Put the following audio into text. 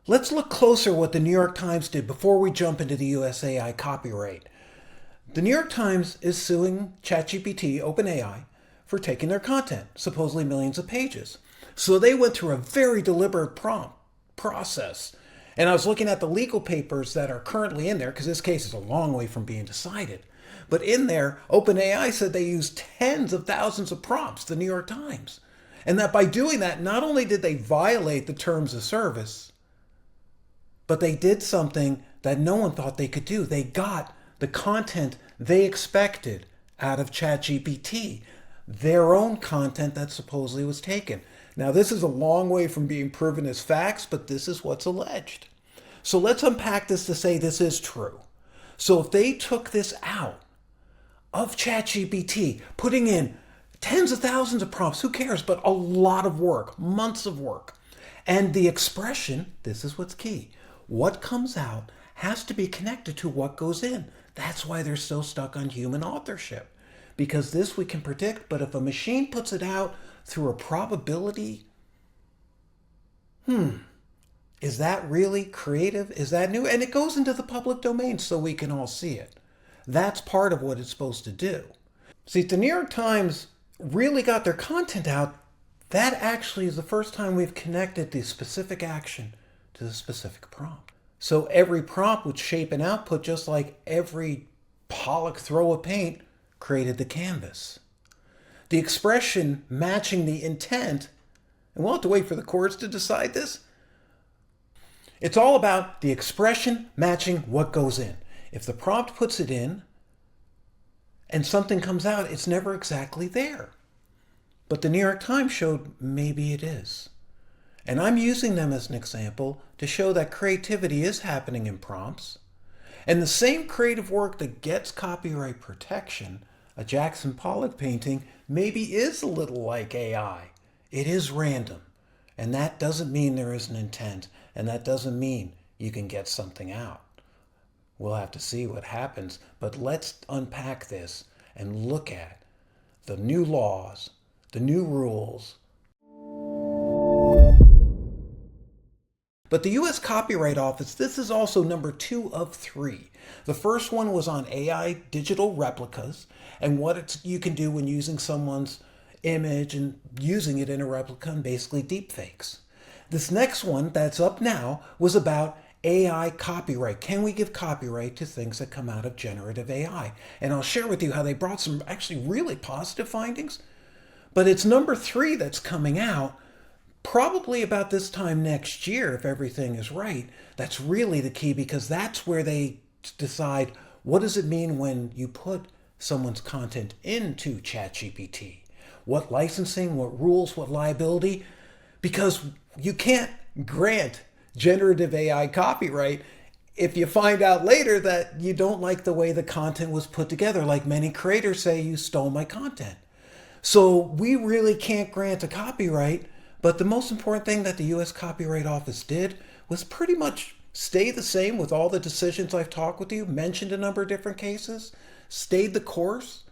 Let's look closer what the New York Times did before we jump into the US AI copyright. The New York Times is suing ChatGPT, OpenAI, for taking their content, supposedly millions of pages. So they went through a very deliberate prompt process. And I was looking at the legal papers that are currently in there, because this case is a long way from being decided. But in there, OpenAI said they used tens of thousands of prompts, the New York Times. And that by doing that, not only did they violate the terms of service, but they did something that no one thought they could do. They got the content they expected out of ChatGPT, their own content that supposedly was taken. Now, this is a long way from being proven as facts, but this is what's alleged. So let's unpack this to say this is true. So if they took this out of ChatGPT, putting in tens of thousands of prompts, who cares, but a lot of work, months of work, and the expression, this is what's key, what comes out has to be connected to what goes in. That's why they're so stuck on human authorship. Because this we can predict, but if a machine puts it out through a probability, is that really creative? Is that new? And it goes into the public domain so we can all see it. That's part of what it's supposed to do. See, if the New York Times really got their content out, that actually is the first time we've connected the specific action to the specific prompt. So every prompt would shape an output just like every Pollock throw of paint created the canvas. The expression matching the intent, and we'll have to wait for the courts to decide this. It's all about the expression matching what goes in. If the prompt puts it in and something comes out, it's never exactly there. But the New York Times showed maybe it is. And I'm using them as an example to show that creativity is happening in prompts. And the same creative work that gets copyright protection, a Jackson Pollock painting, maybe is a little like AI. It is random. And that doesn't mean there is an intent. And that doesn't mean you can get something out. We'll have to see what happens. But let's unpack this and look at the new laws, the new rules. But the US Copyright Office, this is also number 2 of 3. The first one was on AI digital replicas and what you can do when using someone's image and using it in a replica and basically deepfakes. This next one that's up now was about AI copyright. Can we give copyright to things that come out of generative AI? And I'll share with you how they brought some actually really positive findings. But it's number 3 that's coming out probably about this time next year, if everything is right. That's really the key, because that's where they decide what does it mean when you put someone's content into ChatGPT. What licensing, what rules, what liability? Because you can't grant generative AI copyright if you find out later that you don't like the way the content was put together, like many creators say, you stole my content. So we really can't grant a copyright. But the most important thing that the US Copyright Office did was pretty much stay the same with all the decisions I've talked with you, mentioned a number of different cases, stayed the course,